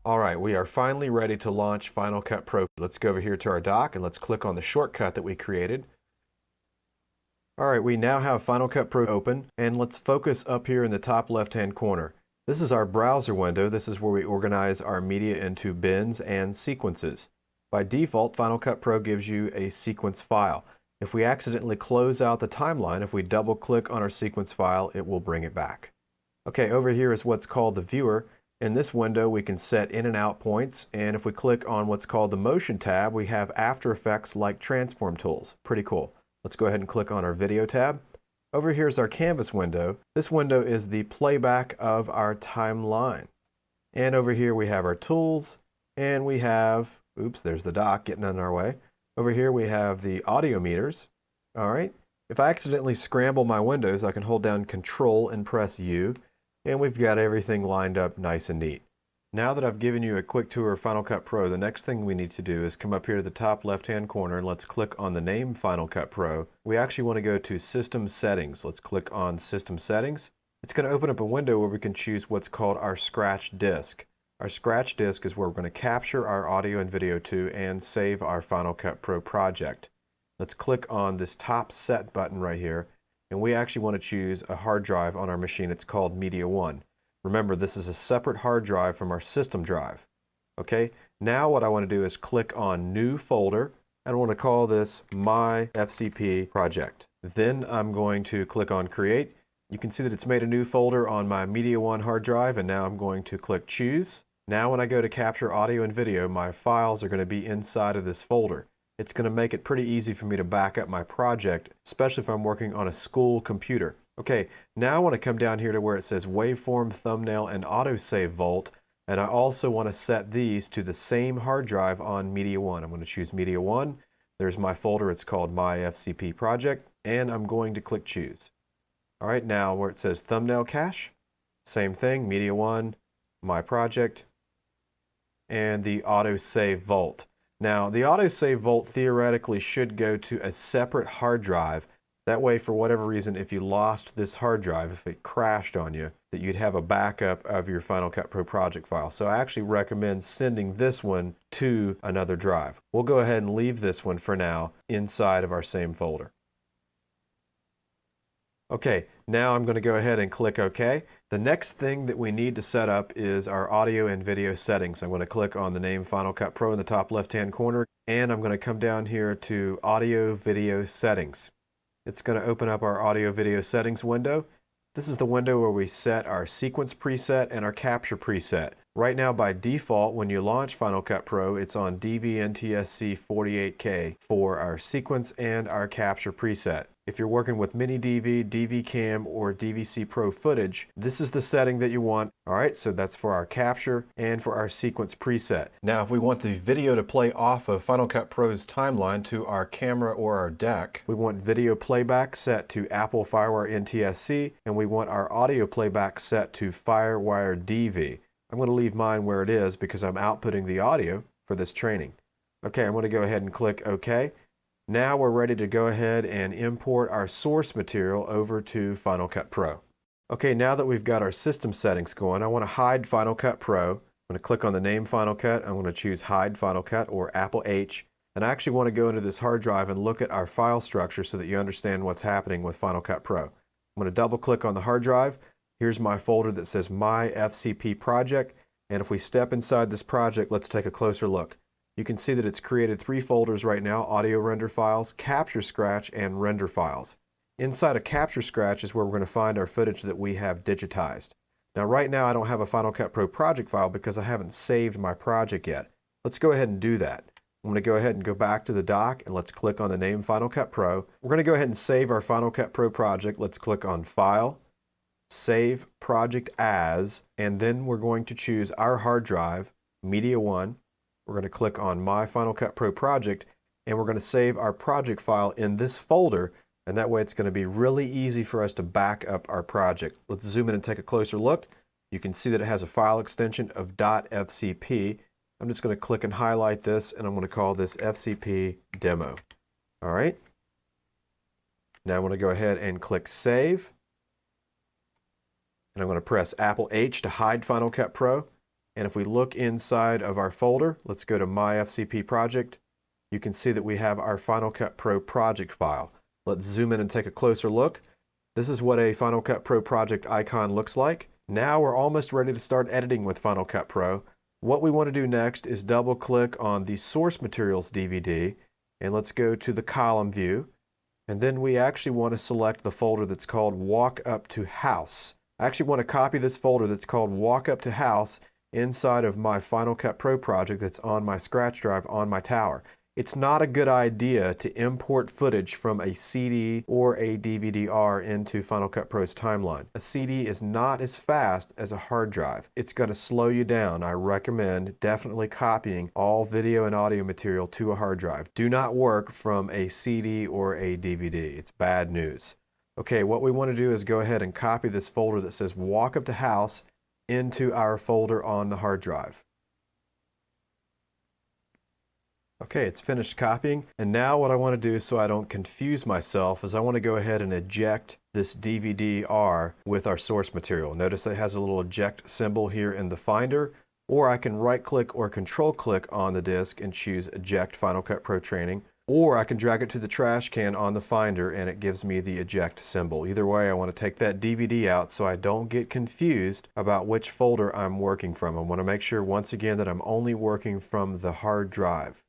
All right, we are finally ready to launch Final Cut Pro. Let's go over here to our dock and let's click on the shortcut that we created. All right, we now have Final Cut Pro open, and let's focus up here in the top left-hand corner. This is our browser window. This is where we organize our media into bins and sequences. By default, Final Cut Pro gives you a sequence file. If we accidentally close out the timeline, if we double-click on our sequence file, it will bring it back. Okay, over here is what's called the viewer. In this window, we can set in and out points, and if we click on what's called the Motion tab, we have After Effects-like transform tools. Pretty cool. Let's go ahead and click on our Video tab. Over here is our Canvas window. This window is the playback of our timeline. And over here we have our tools, and we have, oops, there's the dock getting in our way. Over here we have the audio meters. All right. If I accidentally scramble my windows, I can hold down Control and press U. And we've got everything lined up nice and neat. Now that I've given you a quick tour of Final Cut Pro, the next thing we need to do is come up here to the top left-hand corner and let's click on the name Final Cut Pro. We actually want to go to System Settings. Let's click on System Settings. It's going to open up a window where we can choose what's called our scratch disk. Our scratch disk is where we're going to capture our audio and video to and save our Final Cut Pro project. Let's click on this top set button right here. And we actually want to choose a hard drive on our machine. It's called Media 1. Remember, this is a separate hard drive from our system drive. Okay, now what I want to do is click on New Folder, and I want to call this My FCP Project. Then I'm going to click on Create. You can see that it's made a new folder on my Media 1 hard drive, and now I'm going to click Choose. Now when I go to capture audio and video, my files are going to be inside of this folder. It's going to make it pretty easy for me to back up my project, especially if I'm working on a school computer. Okay, now I want to come down here to where it says Waveform, Thumbnail, and Autosave Vault, and I also want to set these to the same hard drive on Media 1. I'm going to choose Media 1. There's my folder. It's called My FCP Project, and I'm going to click Choose. All right, now where it says Thumbnail Cache, same thing, Media 1, My Project, and the Autosave Vault. Now, the Autosave Vault theoretically should go to a separate hard drive. That way, for whatever reason, if you lost this hard drive, if it crashed on you, that you'd have a backup of your Final Cut Pro project file. So I actually recommend sending this one to another drive. We'll go ahead and leave this one for now inside of our same folder. Okay, now I'm going to go ahead and click OK. The next thing that we need to set up is our audio and video settings. I'm going to click on the name Final Cut Pro in the top left-hand corner, and I'm going to come down here to Audio Video Settings. It's going to open up our Audio Video Settings window. This is the window where we set our sequence preset and our capture preset. Right now, by default, when you launch Final Cut Pro, it's on DV-NTSC 48K for our sequence and our capture preset. If you're working with mini DV, DV Cam, or DVC Pro footage, this is the setting that you want. All right, so that's for our capture and for our sequence preset. Now, if we want the video to play off of Final Cut Pro's timeline to our camera or our deck, we want video playback set to Apple Firewire NTSC, and we want our audio playback set to Firewire DV. I'm going to leave mine where it is because I'm outputting the audio for this training. Okay, I'm going to go ahead and click OK. Now we're ready to go ahead and import our source material over to Final Cut Pro. Okay, now that we've got our system settings going, I want to hide Final Cut Pro. I'm going to click on the name Final Cut. I'm going to choose Hide Final Cut or Apple H. And I actually want to go into this hard drive and look at our file structure so that you understand what's happening with Final Cut Pro. I'm going to double click on the hard drive. Here's my folder that says My FCP Project. And if we step inside this project, let's take a closer look. You can see that it's created 3 folders right now: audio render files, capture scratch, and render files. Inside of capture scratch is where we're going to find our footage that we have digitized. Now right now I don't have a Final Cut Pro project file because I haven't saved my project yet. Let's go ahead and do that. I'm going to go ahead and go back to the dock and let's click on the name Final Cut Pro. We're going to go ahead and save our Final Cut Pro project. Let's click on File, Save Project As, and then we're going to choose our hard drive, Media 1. We're going to click on My Final Cut Pro Project, and we're going to save our project file in this folder, and that way it's going to be really easy for us to back up our project. Let's zoom in and take a closer look. You can see that it has a file extension of .fcp. I'm just going to click and highlight this, and I'm going to call this FCP Demo. All right. Now I'm going to go ahead and click Save. And I'm going to press Apple H to hide Final Cut Pro. And if we look inside of our folder, let's go to My FCP Project. You can see that we have our Final Cut Pro project file. Let's zoom in and take a closer look. This is what a Final Cut Pro project icon looks like. Now we're almost ready to start editing with Final Cut Pro. What we want to do next is double click on the source materials DVD, and let's go to the column view. And then we actually want to select the folder that's called Walk Up to House. I actually want to copy this folder that's called Walk Up to House inside of my Final Cut Pro project that's on my scratch drive on my tower. It's not a good idea to import footage from a CD or a DVD-R into Final Cut Pro's timeline. A CD is not as fast as a hard drive. It's going to slow you down. I recommend definitely copying all video and audio material to a hard drive. Do not work from a CD or a DVD. It's bad news. Okay, what we want to do is go ahead and copy this folder that says Walk Up to House into our folder on the hard drive. Okay, it's finished copying, and now what I want to do so I don't confuse myself is I want to go ahead and eject this DVD-R with our source material. Notice it has a little eject symbol here in the Finder, or I can right-click or control-click on the disk and choose Eject Final Cut Pro Training, or I can drag it to the trash can on the Finder and it gives me the eject symbol. Either way, I want to take that DVD out so I don't get confused about which folder I'm working from. I want to make sure once again that I'm only working from the hard drive.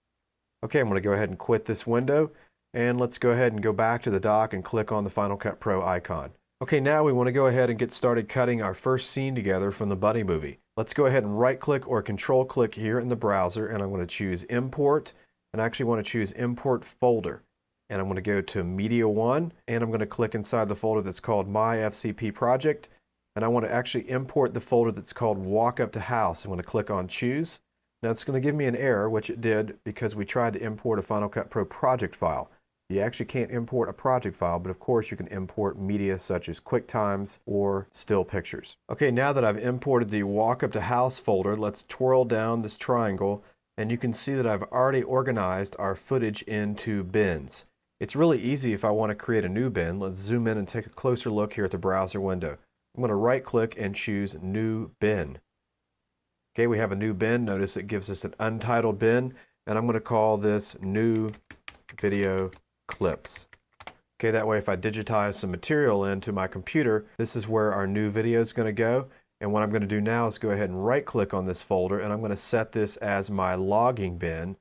Okay, I'm going to go ahead and quit this window, and let's go ahead and go back to the dock and click on the Final Cut Pro icon. Okay, now we want to go ahead and get started cutting our first scene together from the Buddy movie. Let's go ahead and right-click or control-click here in the browser, and I'm going to choose Import, and I actually want to choose Import Folder. And I'm going to go to Media 1, and I'm going to click inside the folder that's called My FCP Project, and I want to actually import the folder that's called Walk Up to House. I'm going to click on Choose. Now it's going to give me an error, which it did because we tried to import a Final Cut Pro project file. You actually can't import a project file, but of course you can import media such as QuickTimes or still pictures. Okay, now that I've imported the Walk Up to House folder, let's twirl down this triangle, and you can see that I've already organized our footage into bins. It's really easy if I want to create a new bin. Let's zoom in and take a closer look here at the browser window. I'm going to right-click and choose New Bin. Okay, we have a new bin. Notice it gives us an untitled bin, and I'm going to call this New Video Clips. Okay, that way if I digitize some material into my computer, this is where our new video is going to go. And what I'm going to do now is go ahead and right-click on this folder, and I'm going to set this as my logging bin.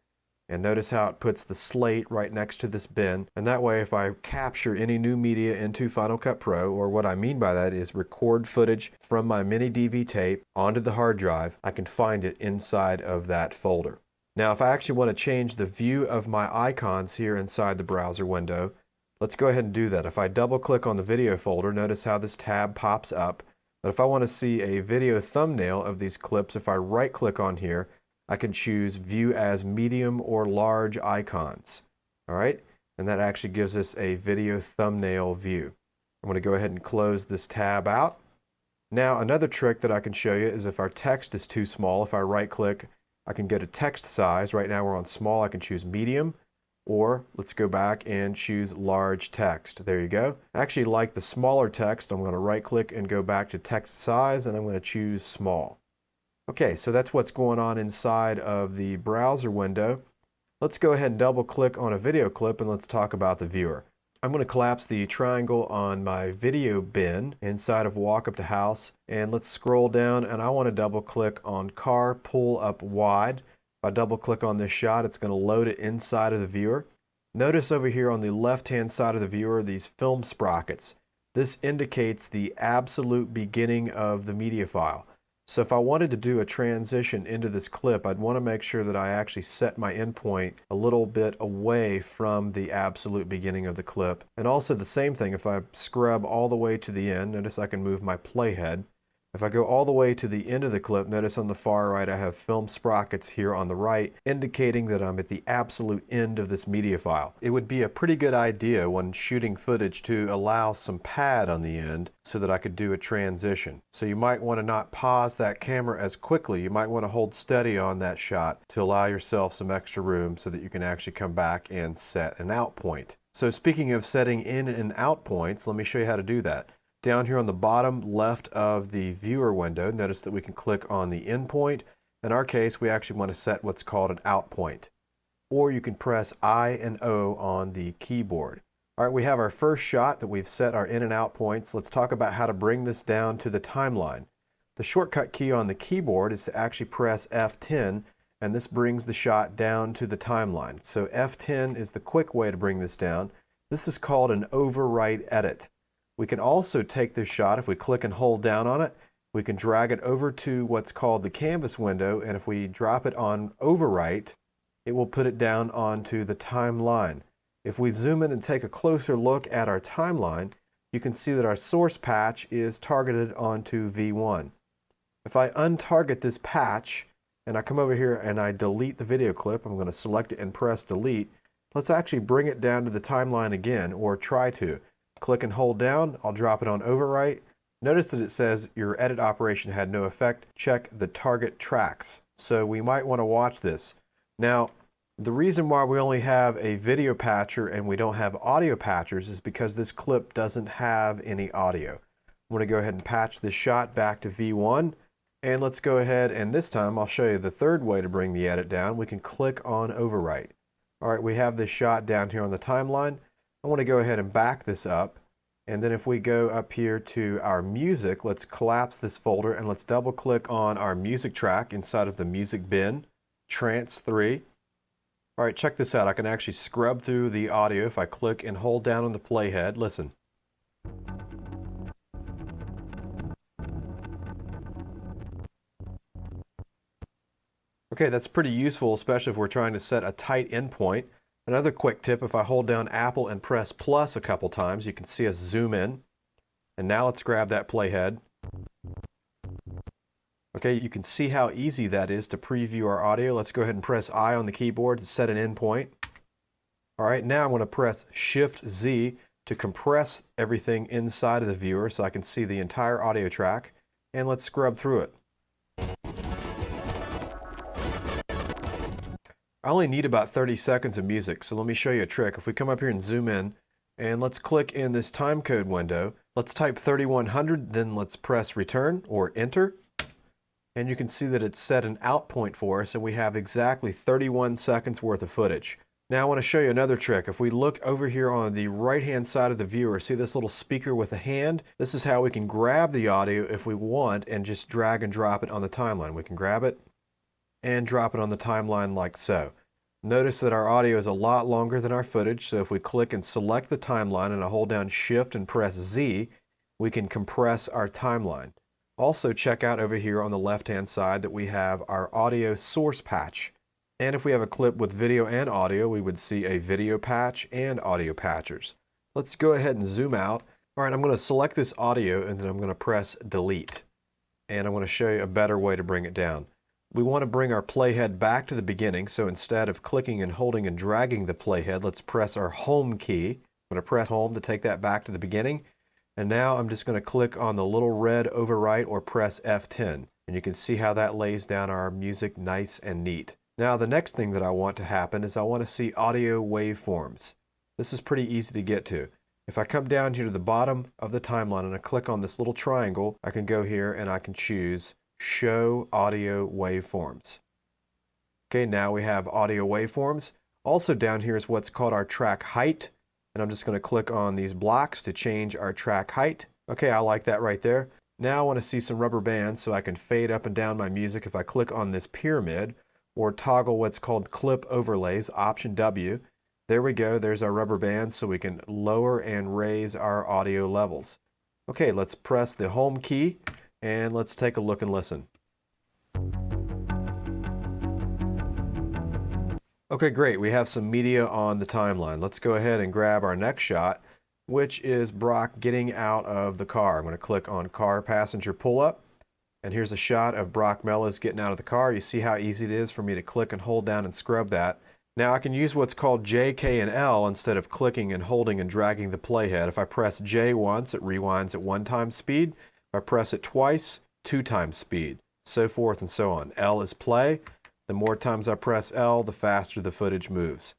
And notice how it puts the slate right next to this bin. And that way if I capture any new media into Final Cut Pro, or what I mean by that is record footage from my mini DV tape onto the hard drive, I can find it inside of that folder. Now if I actually want to change the view of my icons here inside the browser window, let's go ahead and do that. If I double click on the video folder, notice how this tab pops up. But if I want to see a video thumbnail of these clips, if I right click on here, I can choose View as Medium or Large Icons. All right, and that actually gives us a video thumbnail view. I'm going to go ahead and close this tab out. Now another trick that I can show you is if our text is too small, if I right click, I can get a text size. Right now we're on small, I can choose medium, or let's go back and choose large text. There you go. I actually like the smaller text. I'm going to right click and go back to text size, and I'm going to choose small. Okay, so that's what's going on inside of the browser window. Let's go ahead and double click on a video clip and let's talk about the viewer. I'm going to collapse the triangle on my video bin inside of Walk Up to House, and let's scroll down, and I want to double click on Car Pull Up Wide. If I double click on this shot, it's going to load it inside of the viewer. Notice over here on the left hand side of the viewer these film sprockets. This indicates the absolute beginning of the media file. So if I wanted to do a transition into this clip, I'd want to make sure that I actually set my endpoint a little bit away from the absolute beginning of the clip. And also the same thing, if I scrub all the way to the end, notice I can move my playhead. If I go all the way to the end of the clip, notice on the far right I have film sprockets here on the right, indicating that I'm at the absolute end of this media file. It would be a pretty good idea when shooting footage to allow some pad on the end so that I could do a transition. So you might want to not pause that camera as quickly. You might want to hold steady on that shot to allow yourself some extra room so that you can actually come back and set an out point. So speaking of setting in and out points, let me show you how to do that. Down here on the bottom left of the viewer window, notice that we can click on the in point. In our case, we actually want to set what's called an out point. Or you can press I and O on the keyboard. All right, we have our first shot that we've set our in and out points. Let's talk about how to bring this down to the timeline. The shortcut key on the keyboard is to actually press F10, and this brings the shot down to the timeline. So F10 is the quick way to bring this down. This is called an overwrite edit. We can also take this shot, if we click and hold down on it, we can drag it over to what's called the canvas window, and if we drop it on overwrite, it will put it down onto the timeline. If we zoom in and take a closer look at our timeline, you can see that our source patch is targeted onto V1. If I untarget this patch and I come over here and I delete the video clip, I'm going to select it and press delete. Let's actually bring it down to the timeline again, or try to. Click and hold down, I'll drop it on overwrite. Notice that it says your edit operation had no effect. Check the target tracks. So we might want to watch this. Now, the reason why we only have a video patcher and we don't have audio patchers is because this clip doesn't have any audio. I'm going to go ahead and patch this shot back to V1. And let's go ahead, and this time I'll show you the third way to bring the edit down. We can click on overwrite. All right, we have this shot down here on the timeline. I want to go ahead and back this up. And then if we go up here to our music, let's collapse this folder and let's double click on our music track inside of the music bin, Trance 3. All right, check this out. I can actually scrub through the audio if I click and hold down on the playhead. Listen. Okay, that's pretty useful, especially if we're trying to set a tight endpoint. Another quick tip, if I hold down Apple and press plus a couple times, you can see us zoom in. And now let's grab that playhead. Okay, you can see how easy that is to preview our audio. Let's go ahead and press I on the keyboard to set an endpoint. All right, now I'm going to press Shift-Z to compress everything inside of the viewer so I can see the entire audio track. And let's scrub through it. I only need about 30 seconds of music, so let me show you a trick. If we come up here and zoom in, and let's click in this timecode window, let's type 3100, then let's press return or enter. And you can see that it's set an out point for us, and we have exactly 31 seconds worth of footage. Now I want to show you another trick. If we look over here on the right-hand side of the viewer, see this little speaker with a hand? This is how we can grab the audio if we want and just drag and drop it on the timeline. We can grab it and drop it on the timeline like so. Notice that our audio is a lot longer than our footage, so if we click and select the timeline and I hold down Shift and press Z, we can compress our timeline. Also check out over here on the left-hand side that we have our audio source patch. And if we have a clip with video and audio, we would see a video patch and audio patchers. Let's go ahead and zoom out. All right, I'm going to select this audio and then I'm going to press delete. And I'm going to show you a better way to bring it down. We want to bring our playhead back to the beginning, so instead of clicking and holding and dragging the playhead, let's press our home key. I'm going to press home to take that back to the beginning. And now I'm just going to click on the little red overwrite or press F10. And you can see how that lays down our music nice and neat. Now the next thing that I want to happen is I want to see audio waveforms. This is pretty easy to get to. If I come down here to the bottom of the timeline and I click on this little triangle, I can go here and I can choose Show Audio Waveforms. Okay, now we have audio waveforms. Also down here is what's called our track height. And I'm just going to click on these blocks to change our track height. Okay, I like that right there. Now I want to see some rubber bands so I can fade up and down my music if I click on this pyramid or toggle what's called clip overlays, Option W. There we go, there's our rubber bands so we can lower and raise our audio levels. Okay, let's press the home key and let's take a look and listen. Okay, great. We have some media on the timeline. Let's go ahead and grab our next shot, which is Brock getting out of the car. I'm going to click on Car Passenger Pull-Up. And here's a shot of Brock Mellis getting out of the car. You see how easy it is for me to click and hold down and scrub that. Now I can use what's called J, K, and L instead of clicking and holding and dragging the playhead. If I press J once, it rewinds at 1 time speed. If I press it twice, 2 times speed. So forth and so on. L is play. The more times I press L, the faster the footage moves.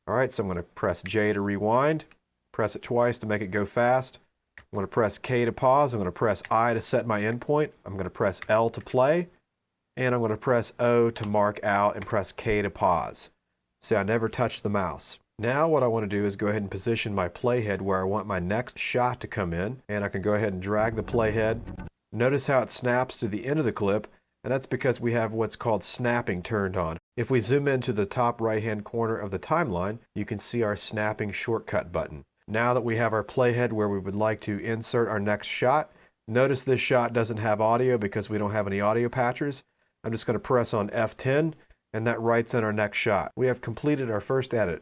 All right, so I'm going to press J to rewind, press it twice to make it go fast, I'm going to press K to pause. I'm going to press I to set my endpoint. I'm going to press L to play. And I'm going to press O to mark out and press K to pause. See, I never touched the mouse. Now what I want to do is go ahead and position my playhead where I want my next shot to come in. And I can go ahead and drag the playhead. Notice how it snaps to the end of the clip. And that's because we have what's called snapping turned on. If we zoom into the top right-hand corner of the timeline, you can see our snapping shortcut button. Now that we have our playhead where we would like to insert our next shot, notice this shot doesn't have audio because we don't have any audio patchers. I'm just going to press on F10, and that writes in our next shot. We have completed our first edit.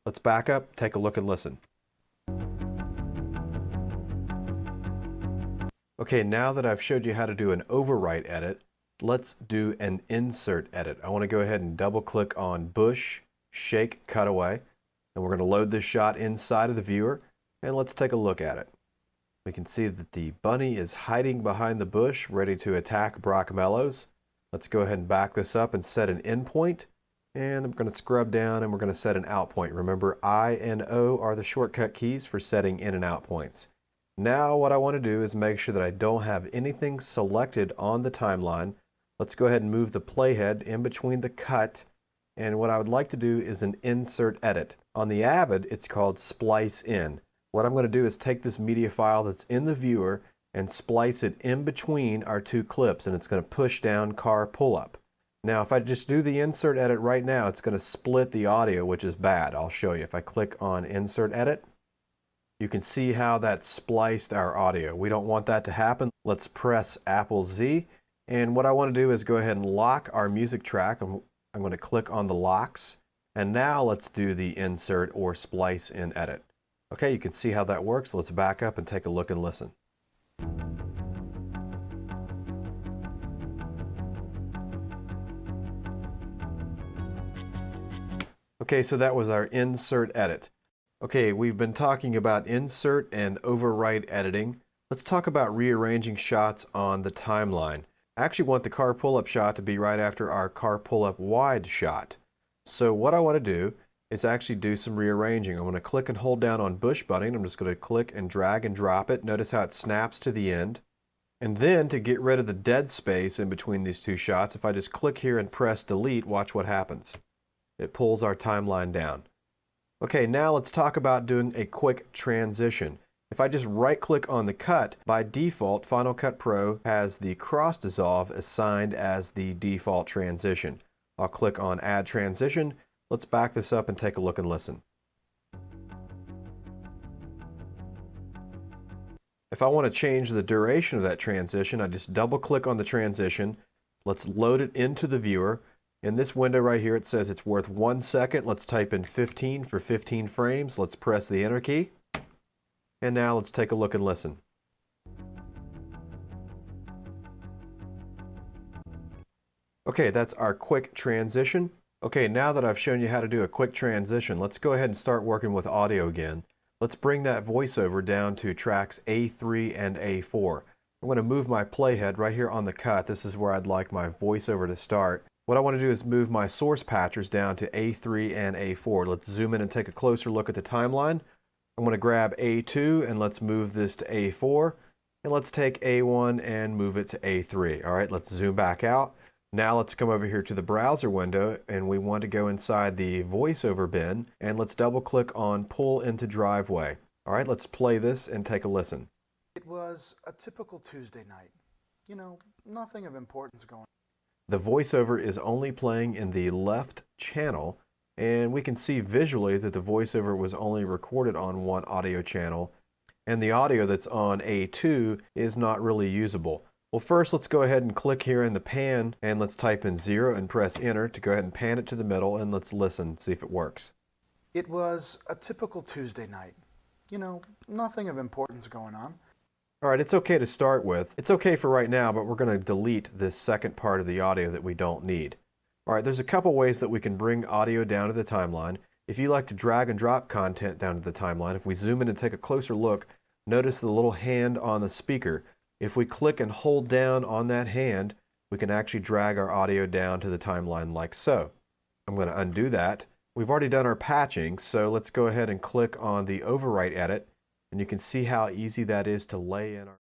Let's back up, take a look, and listen. Okay, now that I've showed you how to do an overwrite edit, let's do an insert edit. I want to go ahead and double click on Bush, Shake, Cutaway, and we're going to load this shot inside of the viewer, and let's take a look at it. We can see that the bunny is hiding behind the bush, ready to attack Brock Mellows. Let's go ahead and back this up and set an endpoint, and I'm going to scrub down and we're going to set an out point. Remember, I and O are the shortcut keys for setting in and out points. Now what I want to do is make sure that I don't have anything selected on the timeline. Let's go ahead and move the playhead in between the cut, and what I would like to do is an insert edit. On the Avid, it's called Splice In. What I'm going to do is take this media file that's in the viewer and splice it in between our two clips, and it's going to push down car pull-up. Now if I just do the insert edit right now, it's going to split the audio, which is bad. I'll show you. If I click on insert edit, you can see how that spliced our audio. We don't want that to happen. Let's press Apple Z, and what I want to do is go ahead and lock our music track. I'm going to click on the locks, and now let's do the insert or splice in edit. Okay, you can see how that works. Let's back up and take a look and listen. Okay, so that was our insert edit. Okay, we've been talking about insert and overwrite editing. Let's talk about rearranging shots on the timeline. I actually want the car pull-up shot to be right after our car pull-up wide shot. So what I want to do is actually do some rearranging. I'm going to click and hold down on Bush Bunny, and I'm just going to click and drag and drop it. Notice how it snaps to the end. And then to get rid of the dead space in between these two shots, if I just click here and press delete, watch what happens. It pulls our timeline down. Okay, now let's talk about doing a quick transition. If I just right click on the cut, by default Final Cut Pro has the cross dissolve assigned as the default transition. I'll click on add transition. Let's back this up and take a look and listen. If I want to change the duration of that transition, I just double click on the transition. Let's load it into the viewer. In this window right here, it says it's worth 1 second. Let's type in 15 for 15 frames. Let's press the enter key. And now let's take a look and listen. Okay, that's our quick transition. Okay, now that I've shown you how to do a quick transition, let's go ahead and start working with audio again. Let's bring that voiceover down to tracks A3 and A4. I'm going to move my playhead right here on the cut. This is where I'd like my voiceover to start. What I want to do is move my source patchers down to A3 and A4. Let's zoom in and take a closer look at the timeline. I'm going to grab A2 and let's move this to A4. And let's take A1 and move it to A3. All right, let's zoom back out. Now let's come over here to the browser window, and we want to go inside the voiceover bin, and let's double click on pull into driveway. All right, let's play this and take a listen. It was a typical Tuesday night. You know, nothing of importance going on. The voiceover is only playing in the left channel, and we can see visually that the voiceover was only recorded on one audio channel, and the audio that's on A2 is not really usable. Well, first let's go ahead and click here in the pan, and let's type in 0 and press enter to go ahead and pan it to the middle, and let's listen, see if it works. It was a typical Tuesday night. You know, nothing of importance going on. All right, it's okay to start with. It's okay for right now, but we're going to delete this second part of the audio that we don't need. All right, there's a couple ways that we can bring audio down to the timeline. If you like to drag and drop content down to the timeline, if we zoom in and take a closer look, notice the little hand on the speaker. If we click and hold down on that hand, we can actually drag our audio down to the timeline like so. I'm going to undo that. We've already done our patching, so let's go ahead and click on the Overwrite edit. And you can see how easy that is to lay in our